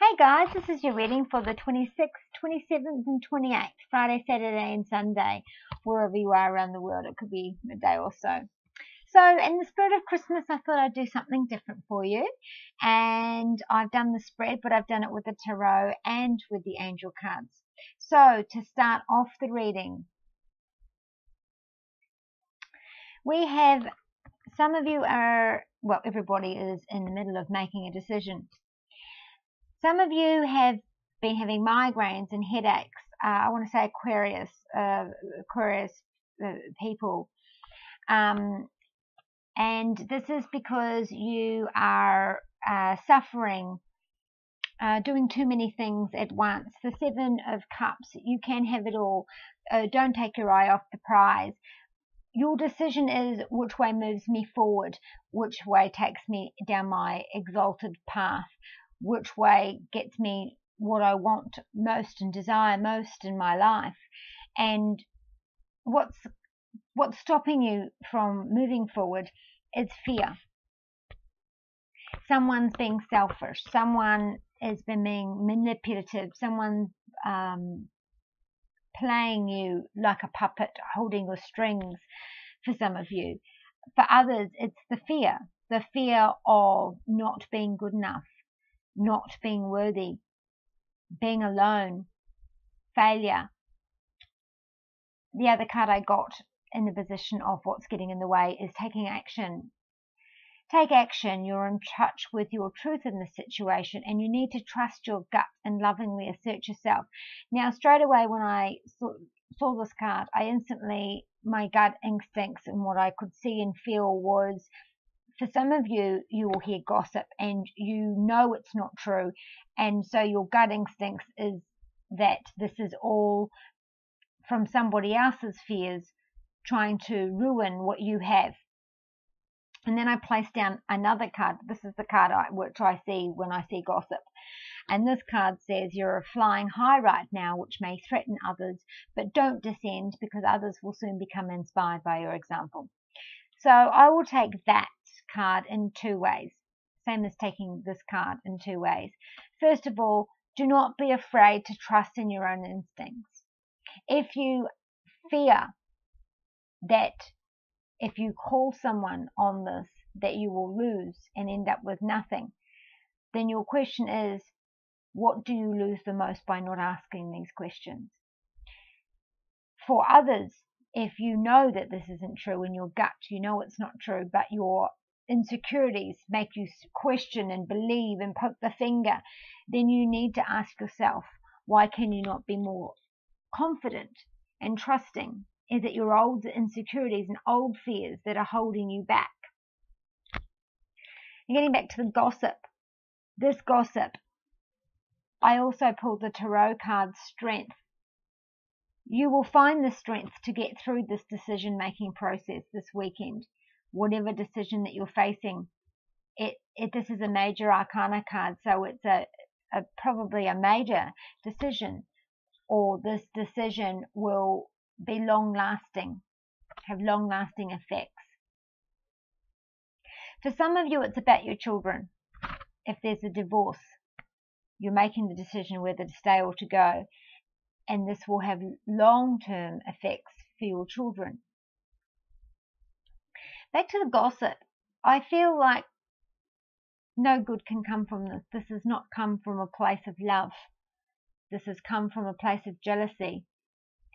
Hey guys, this is your reading for the 26th, 27th and 28th, Friday, Saturday and Sunday, wherever you are around the world. It could be a day or so. So in the spirit of Christmas, I thought I'd do something different for you. And I've done the spread, but I've done it with the tarot and with the angel cards. So to start off the reading, we have, some of you are, well, everybody is in the middle of making a decision. Some of you have been having migraines and headaches. I want to say Aquarius people. And this is because you are suffering, doing too many things at once. The Seven of Cups, you can have it all. Don't take your eye off the prize. Your decision is which way moves me forward, which way takes me down my exalted path, which way gets me what I want most and desire most in my life. And what's stopping you from moving forward is fear. Someone's being selfish. Someone has been being manipulative. Someone's playing you like a puppet, holding your strings for some of you. For others, it's the fear of not being good enough, not being worthy, being alone, failure. The other card I got in the position of what's getting in the way is taking action. Take action. You're in touch with your truth in this situation, and you need to trust your gut and lovingly assert yourself. Now, straight away when I saw this card, I instantly, my gut instincts and what I could see and feel was, for some of you, you will hear gossip and you know it's not true. And so your gut instincts is that this is all from somebody else's fears trying to ruin what you have. And then I placed down another card. This is the card which I see when I see gossip. And this card says you're flying high right now, which may threaten others, but don't descend because others will soon become inspired by your example. So I will take that card in two ways, same as taking this card in two ways. First of all, do not be afraid to trust in your own instincts. If you fear that if you call someone on this that you will lose and end up with nothing, then your question is, what do you lose the most by not asking these questions? For others, if you know that this isn't true in your gut, you know it's not true, but your insecurities make you question and believe and poke the finger, then you need to ask yourself, why can you not be more confident and trusting? Is it your old insecurities and old fears that are holding you back? And getting back to the gossip, this gossip, I also pulled the tarot card Strength. You will find the strength to get through this decision-making process this weekend. Whatever decision that you're facing, this is a major arcana card, so it's probably a major decision, or this decision will be long-lasting, have long-lasting effects. For some of you, it's about your children. If there's a divorce, you're making the decision whether to stay or to go, and this will have long-term effects for your children. Back to the gossip, I feel like no good can come from this. This has not come from a place of love. This has come from a place of jealousy,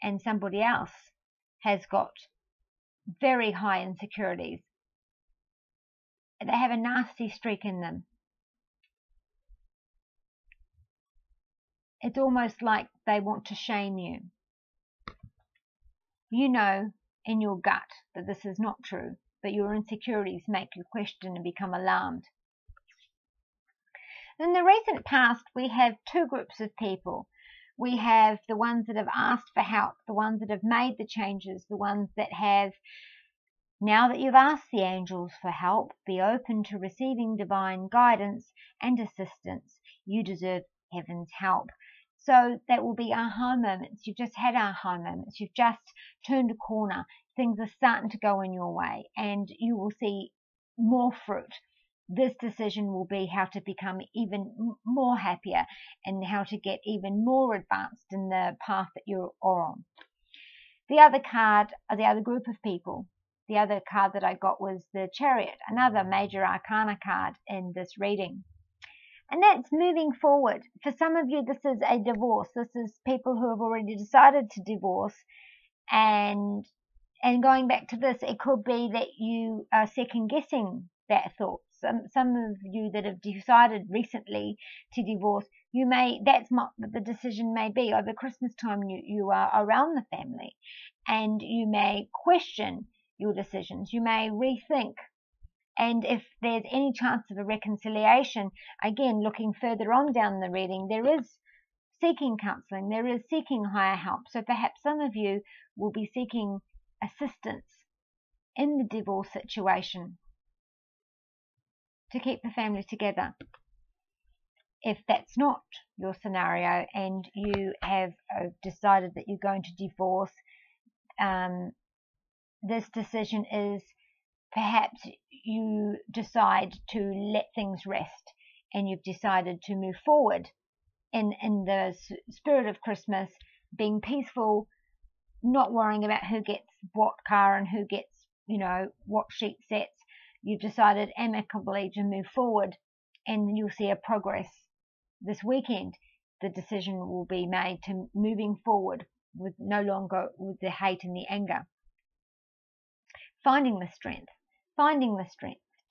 and somebody else has got very high insecurities. They have a nasty streak in them. It's almost like they want to shame you. You know in your gut that this is not true, but your insecurities make you question and become alarmed. In the recent past, we have two groups of people. We have the ones that have asked for help, the ones that have made the changes, the ones that have, now that you've asked the angels for help, be open to receiving divine guidance and assistance. You deserve heaven's help. So that will be aha moments. You've just had aha moments. You've just turned a corner. Things are starting to go in your way, and you will see more fruit. this decision will be how to become even more happier and how to get even more advanced in the path that you're on. The other card, or the other group of people, the other card that I got was the Chariot, another major arcana card in this reading. And that's moving forward. For some of you, this is a divorce. This is people who have already decided to divorce. And going back to this, it could be that you are second guessing that thought. Some of you that have decided recently to divorce, that's what the decision may be. Over Christmas time, you are around the family and you may question your decisions. You may rethink. And if there's any chance of a reconciliation, again, looking further on down the reading, there is seeking counseling, there is seeking higher help. So perhaps some of you will be seeking assistance in the divorce situation to keep the family together. If that's not your scenario and you have decided that you're going to divorce, this decision is perhaps you decide to let things rest and you've decided to move forward in the spirit of Christmas, being peaceful, not worrying about who gets what car and who gets, what sheet sets. You've decided amicably to move forward and you'll see a progress this weekend. The decision will be made to moving forward with no longer with the hate and the anger. Finding the strength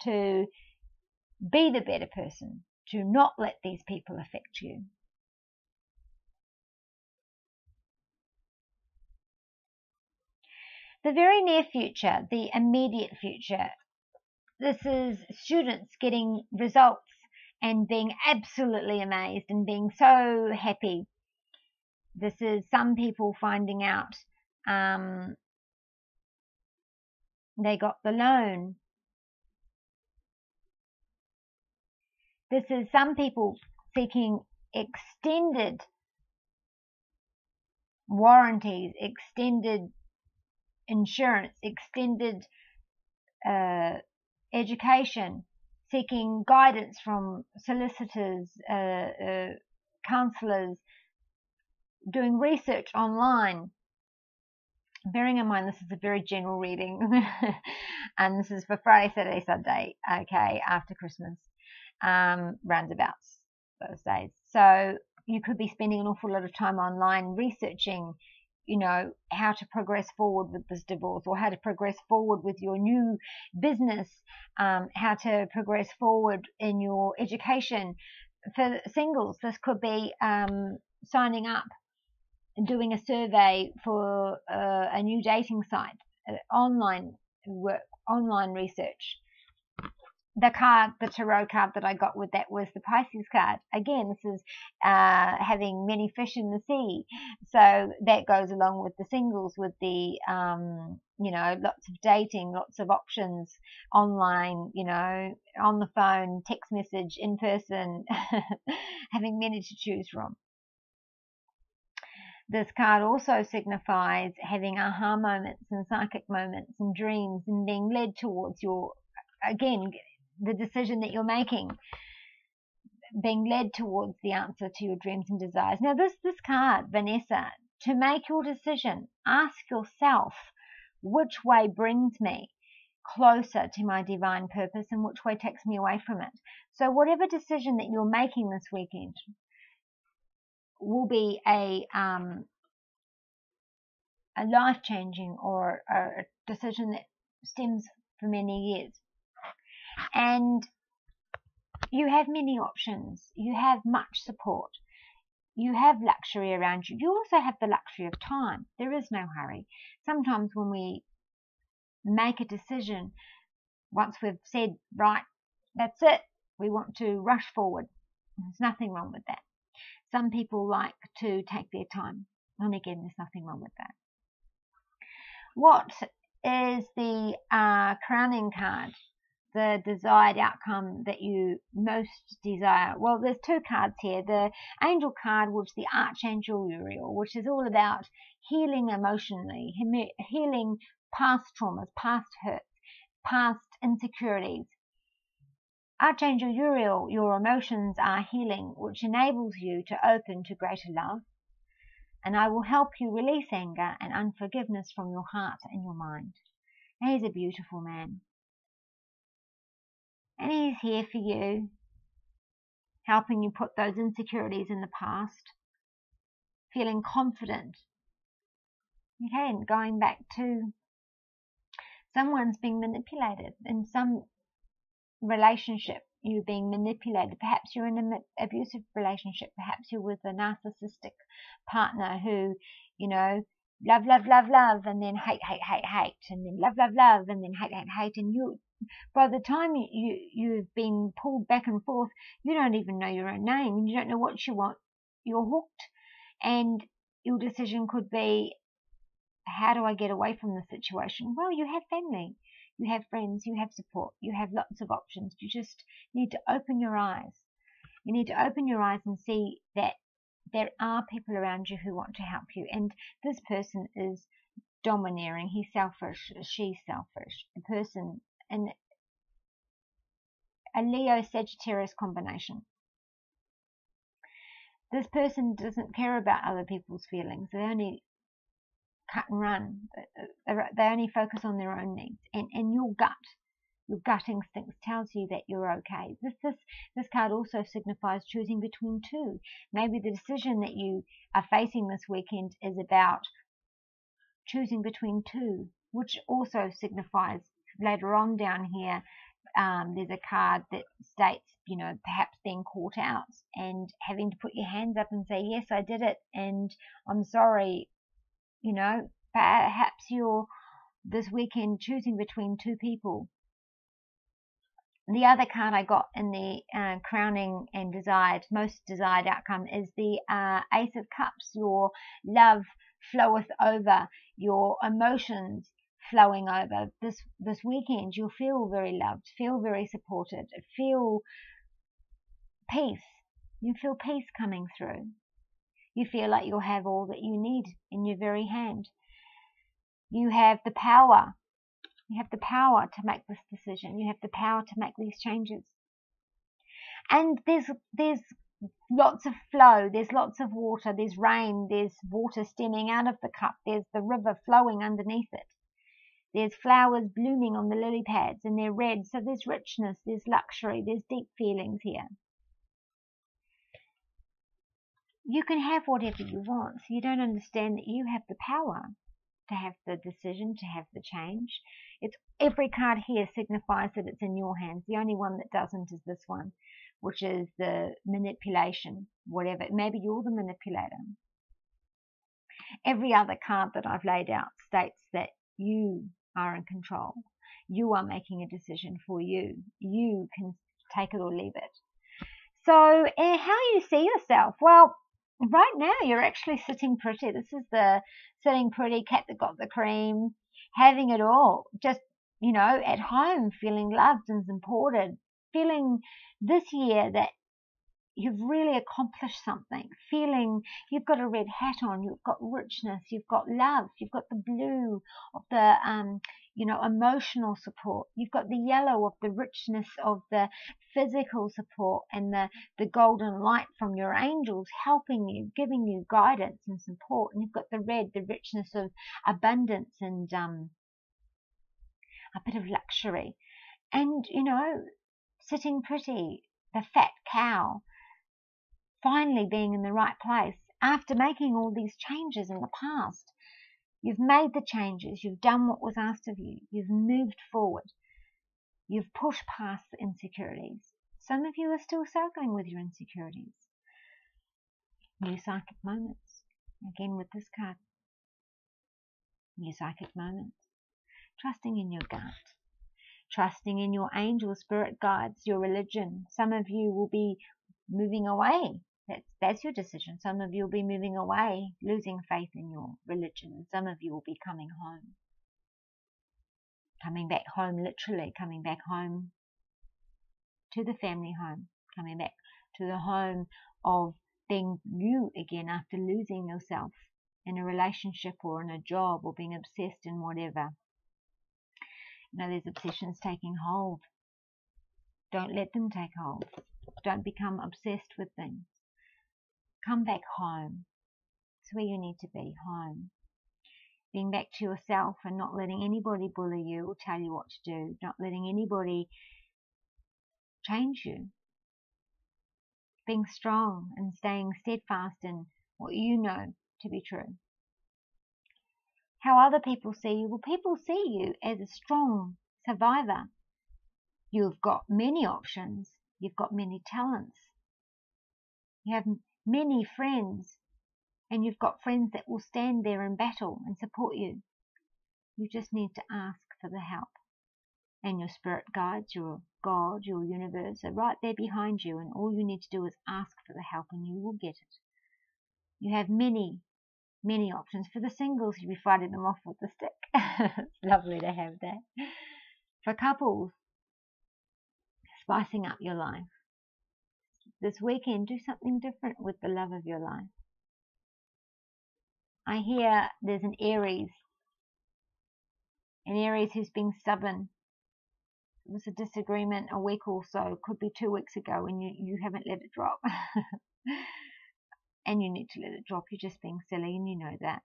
to be the better person, to not let these people affect you. The very near future, the immediate future, this is students getting results and being absolutely amazed and being so happy. This is some people finding out they got the loan. This is some people seeking extended warranties, extended insurance, extended education, seeking guidance from solicitors, counselors, doing research online. Bearing in mind this is a very general reading and this is for Friday, Saturday, Sunday, okay, after Christmas, roundabouts those days. So you could be spending an awful lot of time online researching, how to progress forward with this divorce, or how to progress forward with your new business, how to progress forward in your education. For singles, this could be signing up and doing a survey for a new dating site, online work, online research. The tarot card that I got with that was the Pisces card. Again, this is having many fish in the sea. So that goes along with the singles, with the, lots of dating, lots of options online, on the phone, text message, in person, having many to choose from. This card also signifies having aha moments and psychic moments and dreams and being led towards the decision that you're making, being led towards the answer to your dreams and desires. Now this card, Vanessa, to make your decision, ask yourself, which way brings me closer to my divine purpose and which way takes me away from it? So whatever decision that you're making this weekend will be a life-changing or a decision that stems for many years. And you have many options. You have much support. You have luxury around you. You also have the luxury of time. There is no hurry. Sometimes when we make a decision, once we've said, right, that's it, we want to rush forward. There's nothing wrong with that. Some people like to take their time. And again, there's nothing wrong with that. What is the crowning card? The desired outcome that you most desire? Well, there's two cards here. The angel card, which is the Archangel Uriel, which is all about healing emotionally, healing past traumas, past hurts, past insecurities, Archangel Uriel, your emotions are healing, which enables you to open to greater love. And I will help you release anger and unforgiveness from your heart and your mind. And he's a beautiful man. And he's here for you, helping you put those insecurities in the past, feeling confident. Okay, and going back to someone's being manipulated in some relationship. You're being manipulated. Perhaps you're in an abusive relationship. Perhaps you're with a narcissistic partner who, you know, love, love, love, love, and then hate, hate, hate, hate, and then love, love, love, and then hate, hate, hate. And you, by the time you've been pulled back and forth, you don't even know your own name, and you don't know what you want. You're hooked, and your decision could be, how do I get away from the situation? Well, you have family. You have friends, you have support, you have lots of options. You just need to open your eyes. You need to open your eyes and see that there are people around you who want to help you. And this person is domineering. He's selfish. She's selfish. The person, and a Leo-Sagittarius combination. This person doesn't care about other people's feelings. They only cut and run. They only focus on their own needs. And your gut instinct tells you that you're okay. This card also signifies choosing between two. Maybe the decision that you are facing this weekend is about choosing between two, which also signifies later on down here, there's a card that states, you know, perhaps being caught out and having to put your hands up and say, yes, I did it, and I'm sorry. You know, perhaps you're this weekend choosing between two people. The other card I got in the crowning and most desired outcome is the Ace of Cups. Your love floweth over, your emotions flowing over. This weekend you'll feel very loved, feel very supported, feel peace. You feel peace coming through. You feel like you'll have all that you need in your very hand. You have the power. You have the power to make this decision. You have the power to make these changes. And there's lots of flow. There's lots of water. There's rain. There's water stemming out of the cup. There's the river flowing underneath it. There's flowers blooming on the lily pads, and they're red. So there's richness. There's luxury. There's deep feelings here. You can have whatever you want. So you don't understand that you have the power to have the decision, to have the change. It's every card here signifies that it's in your hands. The only one that doesn't is this one, which is the manipulation, whatever. Maybe you're the manipulator. Every other card that I've laid out states that you are in control. You are making a decision for you. You can take it or leave it. So how you see yourself? Well, right now you're actually sitting pretty. This is the sitting pretty cat that got the cream, having it all. Just, you know, at home, feeling loved and supported, feeling this year that you've really accomplished something, feeling you've got a red hat on, you've got richness, you've got love, you've got the blue of the you know, emotional support, you've got the yellow of the richness of the physical support, and the golden light from your angels helping you, giving you guidance and support, and you've got the red, the richness of abundance and a bit of luxury, and, you know, sitting pretty, the fat cow, finally being in the right place after making all these changes in the past. You've made the changes. You've done what was asked of you. You've moved forward. You've pushed past the insecurities. Some of you are still struggling with your insecurities. New psychic moments. Again with this card. New psychic moments. Trusting in your gut. Trusting in your angel, spirit guides, your religion. Some of you will be moving away. That's your decision. Some of you will be moving away, losing faith in your religion. Some of you will be coming home. Coming back home, literally coming back home to the family home. Coming back to the home of being you again after losing yourself in a relationship or in a job or being obsessed in whatever. You know, there's obsessions taking hold. Don't let them take hold. Don't become obsessed with things. Come back home. It's where you need to be, home. Being back to yourself and not letting anybody bully you or tell you what to do. Not letting anybody change you. Being strong and staying steadfast in what you know to be true. How other people see you? Well, people see you as a strong survivor. You've got many options. You've got many talents. You have many friends. And you've got friends that will stand there in battle and support you. You just need to ask for the help. And your spirit guides, your God, your universe are right there behind you. And all you need to do is ask for the help and you will get it. You have many options. For the singles, you'll be fighting them off with the stick. It's lovely to have that. For couples, spicing up your life. This weekend, do something different with the love of your life. I hear there's an Aries who's being stubborn. It was a disagreement a week or so, could be 2 weeks ago, and you haven't let it drop. And you need to let it drop. You're just being silly, and you know that.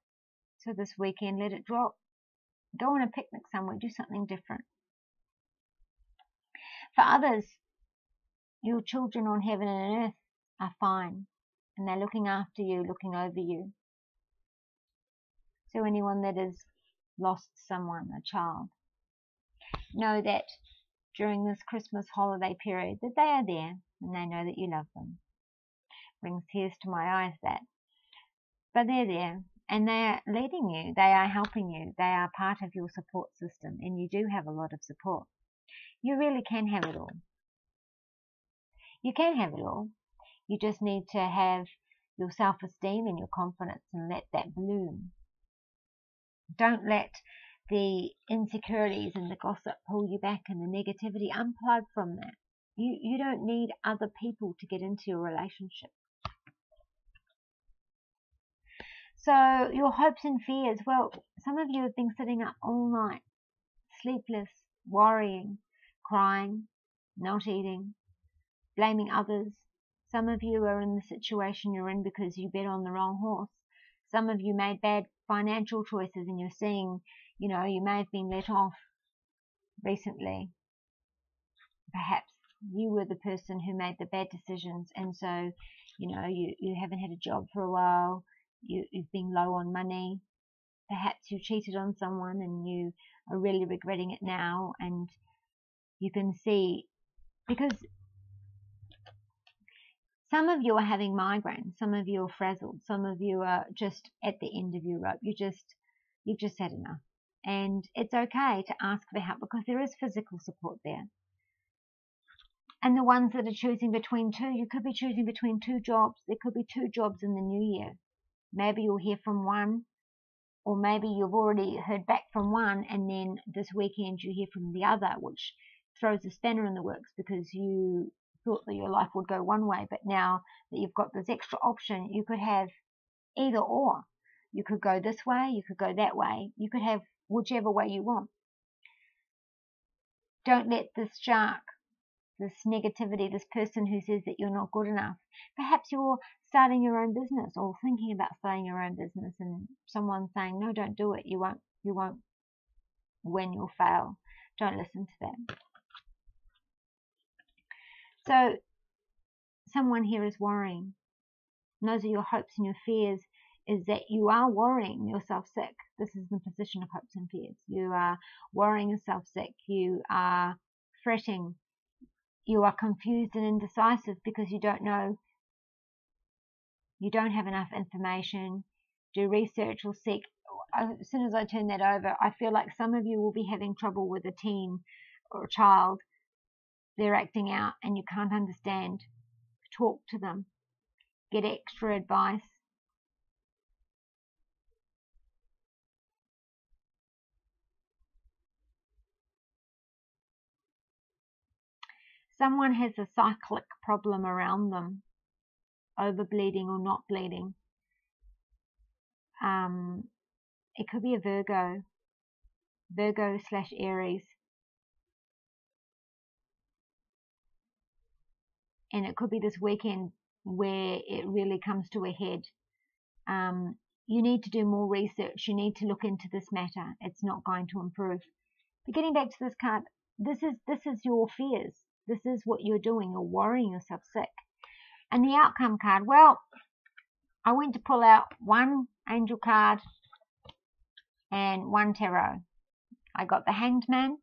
So this weekend, let it drop. Go on a picnic somewhere. Do something different. For others, your children on heaven and earth are fine, and they're looking after you, looking over you. So anyone that has lost someone, a child, know that during this Christmas holiday period that they are there and they know that you love them. Brings tears to my eyes, that. But they're there and they are leading you. They are helping you. They are part of your support system, and you do have a lot of support. You really can have it all. You can have it all. You just need to have your self-esteem and your confidence and let that bloom. Don't let the insecurities and the gossip pull you back and the negativity. Unplug from that. You don't need other people to get into your relationship. So your hopes and fears, well, some of you have been sitting up all night, sleepless, worrying, crying, not eating, blaming others. Some of you are in the situation you're in because you bet on the wrong horse. Some of you made bad financial choices and you're seeing, you may have been let off recently. Perhaps you were the person who made the bad decisions, and so, you haven't had a job for a while. You've been low on money. Perhaps you cheated on someone and you are really regretting it now, and you can see, because some of you are having migraines, some of you are frazzled, some of you are just at the end of your rope. You've just had enough. And it's okay to ask for help because there is physical support there. And the ones that are choosing between two, you could be choosing between two jobs. There could be two jobs in the new year. Maybe you'll hear from one, or maybe you've already heard back from one, and then this weekend you hear from the other, which throws a spanner in the works because you thought that your life would go one way, but now that you've got this extra option, you could have either or. You could go this way, you could go that way, you could have whichever way you want. Don't let this shark, this negativity, this person who says that you're not good enough. Perhaps you're starting your own business or thinking about starting your own business, and someone's saying, no, don't do it. You won't win, you'll fail. Don't listen to them. So someone here is worrying. And those are your hopes and your fears, is that you are worrying yourself sick. This is the position of hopes and fears. You are worrying yourself sick. You are fretting. You are confused and indecisive because you don't know. You don't have enough information. Do research or seek. As soon as I turn that over, I feel like some of you will be having trouble with a teen or a child. They're acting out and you can't understand. Talk to them. Get extra advice. Someone has a cyclic problem around them, overbleeding or not bleeding. It could be a Virgo/Aries. and it could be this weekend where it really comes to a head. You need to do more research. You need to look into this matter. It's not going to improve. But getting back to this card, this is your fears. This is what you're doing. You're worrying yourself sick. And the outcome card, well, I went to pull out one angel card and one tarot. I got the Hanged Man,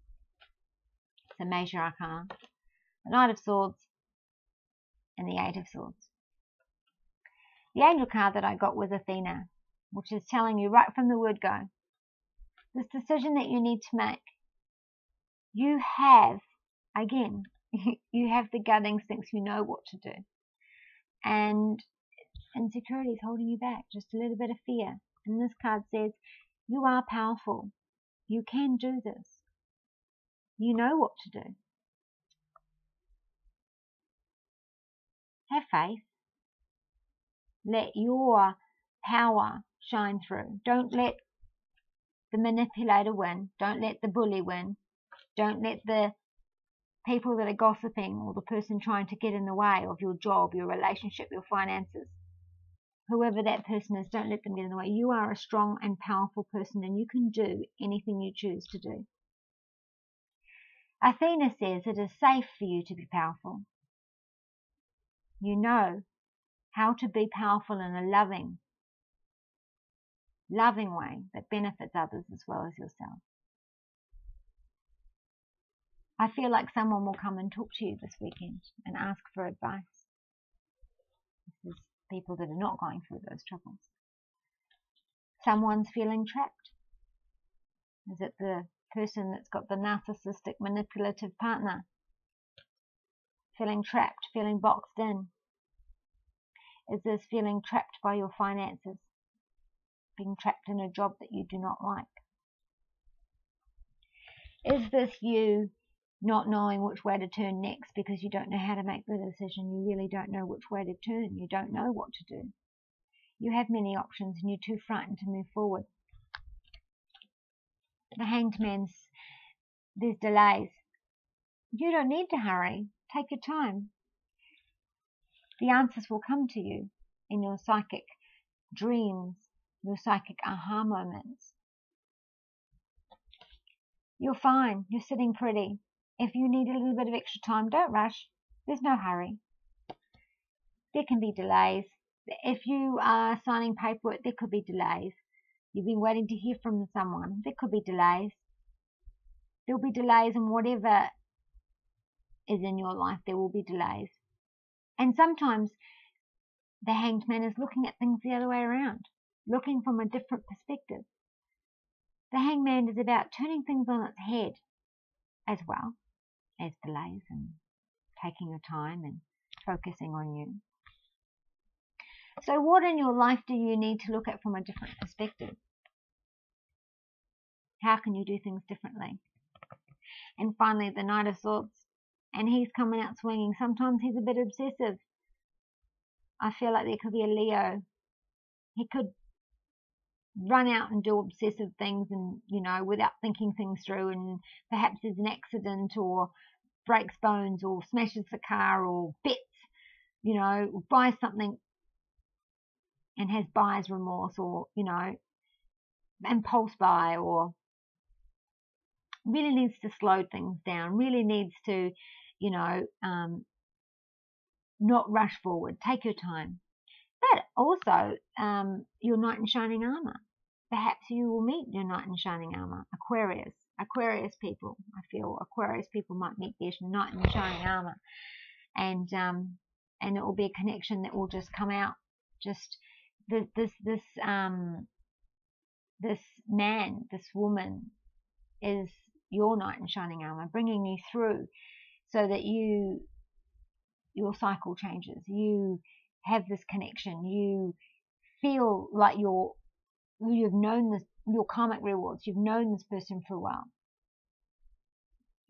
it's a major arcana, the Knight of Swords, and the Eight of Swords. The angel card that I got was Athena, which is telling you right from the word go, this decision that you need to make, you have, again, you have the gut instincts, you know what to do. And insecurity is holding you back, just a little bit of fear. And this card says, you are powerful. You can do this. You know what to do. Have faith. Let your power shine through. Don't let the manipulator win. Don't let the bully win. Don't let the people that are gossiping or the person trying to get in the way of your job, your relationship, your finances. Whoever that person is, don't let them get in the way. You are a strong and powerful person, and you can do anything you choose to do. Athena says it is safe for you to be powerful. You know how to be powerful in a loving way that benefits others as well as yourself. I feel like someone will come and talk to you this weekend and ask for advice. This is people that are not going through those troubles. Someone's feeling trapped. Is it the person that's got the narcissistic, manipulative partner? Feeling trapped, feeling boxed in. Is this feeling trapped by your finances? Being trapped in a job that you do not like? Is this you not knowing which way to turn next because you don't know how to make the decision? You really don't know which way to turn. You don't know what to do. You have many options and you're too frightened to move forward. The Hanged Man's, there's delays. You don't need to hurry. Take your time. The answers will come to you in your psychic dreams, your psychic aha moments. You're fine. You're sitting pretty. If you need a little bit of extra time, don't rush. There's no hurry. There can be delays. If you are signing paperwork, there could be delays. You've been waiting to hear from someone, there could be delays. There'll be delays in whatever is in your life. There will be delays. And sometimes the Hanged Man is looking at things the other way around, looking from a different perspective. The Hanged Man is about turning things on its head as well as delays and taking your time and focusing on you. So what in your life do you need to look at from a different perspective? How can you do things differently? And finally, the Knight of Swords. And he's coming out swinging. Sometimes he's a bit obsessive. I feel like there could be a Leo. He could run out and do obsessive things and, without thinking things through, and perhaps there's an accident or breaks bones or smashes the car or bets, buys something and has buyer's remorse or, impulse buy, or really needs to slow things down, really needs to, not rush forward, take your time. But also, your knight in shining armor. Perhaps you will meet your knight in shining armor, Aquarius people. I feel Aquarius people might meet their knight in shining armor, and it will be a connection that will just come out. Just this man, this woman is your knight in shining armor, bringing you through, so that your cycle changes. You have this connection. You feel like you've known your karmic rewards. You've known this person for a while.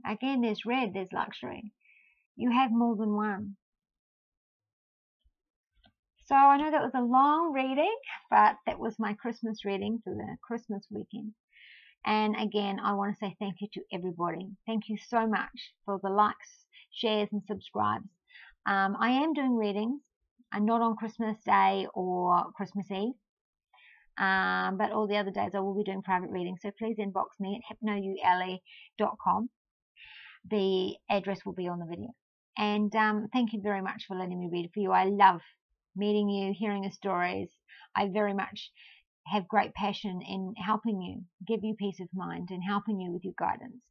Again, there's red, there's luxury. You have more than one. So I know that was a long reading, but that was my Christmas reading for the Christmas weekend. And again, I want to say thank you to everybody. Thank you so much for the likes, shares, and subscribes. I am doing readings. I'm not on Christmas Day or Christmas Eve. But all the other days I will be doing private readings. So please inbox me at hypnoule.com. The address will be on the video. And thank you very much for letting me read for you. I love meeting you, hearing your stories. I very much have great passion in helping you, give you peace of mind, and helping you with your guidance.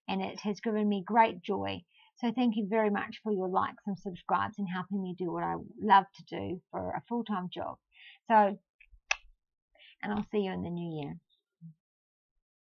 And it has given me great joy. So thank you very much for your likes and subscribes and helping me do what I love to do for a full-time job. So, and I'll see you in the new year.